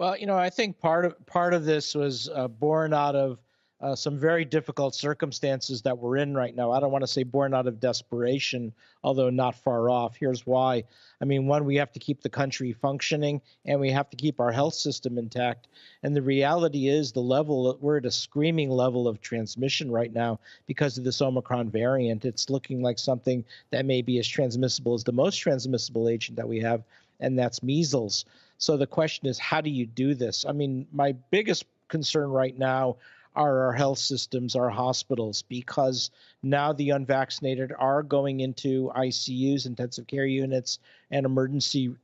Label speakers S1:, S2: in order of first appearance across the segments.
S1: Well, I think part of this was born out of some very difficult circumstances that we're in right now. I don't want to say born out of desperation, although not far off. Here's why. I mean, one, we have to keep the country functioning, and we have to keep our health system intact. And the reality is we're at a screaming level of transmission right now because of this Omicron variant. It's looking like something that may be as transmissible as the most transmissible agent that we have, and that's measles. So the question is, how do you do this? I mean, my biggest concern right now are our health systems, our hospitals, because now the unvaccinated are going into ICUs, intensive care units, and emergency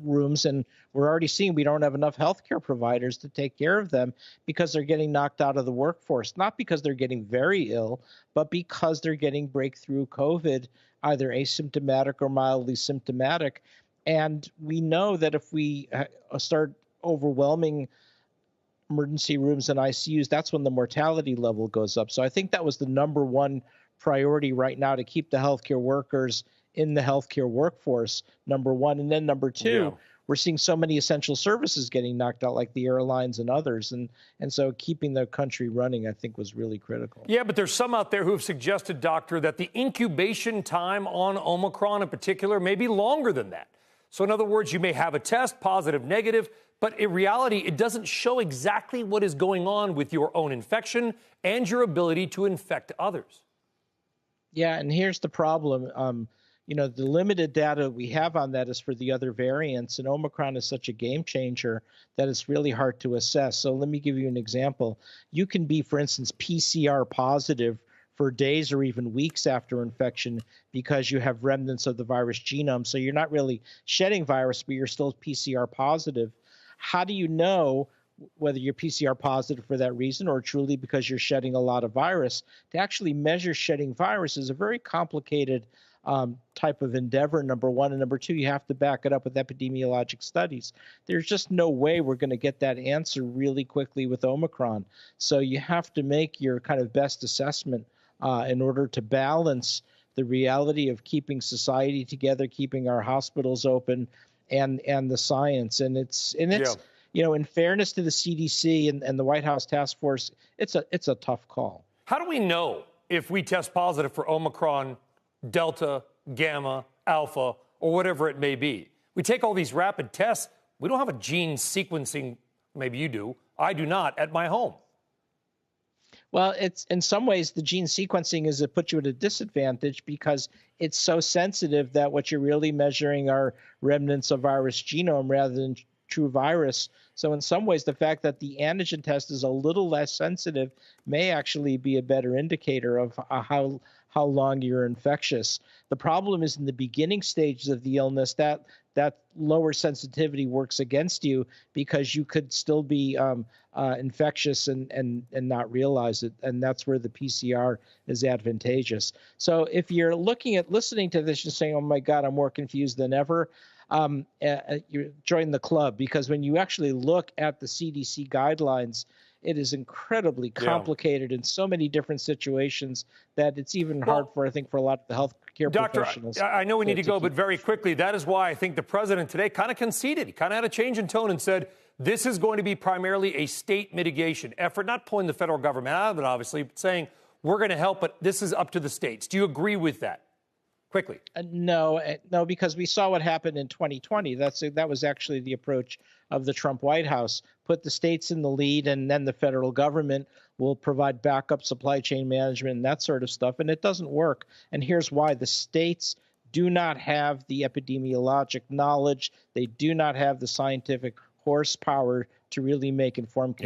S1: rooms. And we're already seeing we don't have enough healthcare providers to take care of them because they're getting knocked out of the workforce, not because they're getting very ill, but because they're getting breakthrough COVID, either asymptomatic or mildly symptomatic. And we know that if we start overwhelming emergency rooms and ICUs, that's when the mortality level goes up. So I think that was the number one priority right now, to keep the healthcare workers in the healthcare workforce, number one. And then number two, we're seeing so many essential services getting knocked out, like the airlines and others. And so keeping the country running, I think, was really critical.
S2: Yeah, but there's some out there who have suggested, doctor, that the incubation time on Omicron in particular may be longer than that. So in other words, you may have a test, positive, negative, but in reality, it doesn't show exactly what is going on with your own infection and your ability to infect others.
S1: Yeah, and here's the problem. The limited data we have on that is for the other variants, and Omicron is such a game changer that it's really hard to assess. So let me give you an example. You can be, for instance, PCR positive for days or even weeks after infection because you have remnants of the virus genome. So you're not really shedding virus, but you're still PCR positive. How do you know whether you're PCR positive for that reason or truly because you're shedding a lot of virus? To actually measure shedding virus is a very complicated type of endeavor, number one. And number two, you have to back it up with epidemiologic studies. There's just no way we're going to get that answer really quickly with Omicron. So you have to make your kind of best assessment in order to balance the reality of keeping society together, keeping our hospitals open, and the science. And it's in fairness to the CDC and the White House task force, it's a tough call.
S2: How do we know if we test positive for Omicron, Delta, Gamma, Alpha, or whatever it may be? We take all these rapid tests. We don't have a gene sequencing, maybe you do, I do not, at my home.
S1: Well, it's in some ways the gene sequencing it puts you at a disadvantage because it's so sensitive that what you're really measuring are remnants of virus genome rather than true virus. So in some ways, the fact that the antigen test is a little less sensitive may actually be a better indicator of how long you're infectious. The problem is in the beginning stages of the illness, that lower sensitivity works against you because you could still be infectious and not realize it. And that's where the PCR is advantageous. So if you're listening to this and saying, oh my God, I'm more confused than ever, you join the club, because when you actually look at the CDC guidelines, it is incredibly complicated in so many different situations that it's even hard for a lot of the healthcare professionals.
S2: Doctor, I know we need to go, but very quickly, that is why I think the president today kind of conceded. He kind of had a change in tone and said, this is going to be primarily a state mitigation effort, not pulling the federal government out of it, obviously, but saying we're going to help, but this is up to the states. Do you agree with that? Quickly.
S1: No, because we saw what happened in 2020. That was actually the approach of the Trump White House. Put the states in the lead, and then the federal government will provide backup supply chain management and that sort of stuff. And it doesn't work. And here's why. The states do not have the epidemiologic knowledge. They do not have the scientific horsepower to really make informed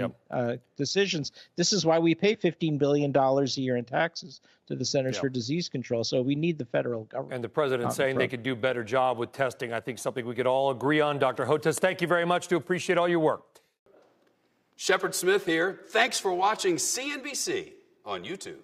S1: decisions. This is why we pay $15 billion a year in taxes to the Centers for Disease Control. So we need the federal government.
S2: And the president saying they could do a better job with testing, I think something we could all agree on. Dr. Hotez, thank you very much. Do appreciate all your work.
S3: Shepard Smith here. Thanks for watching CNBC on YouTube.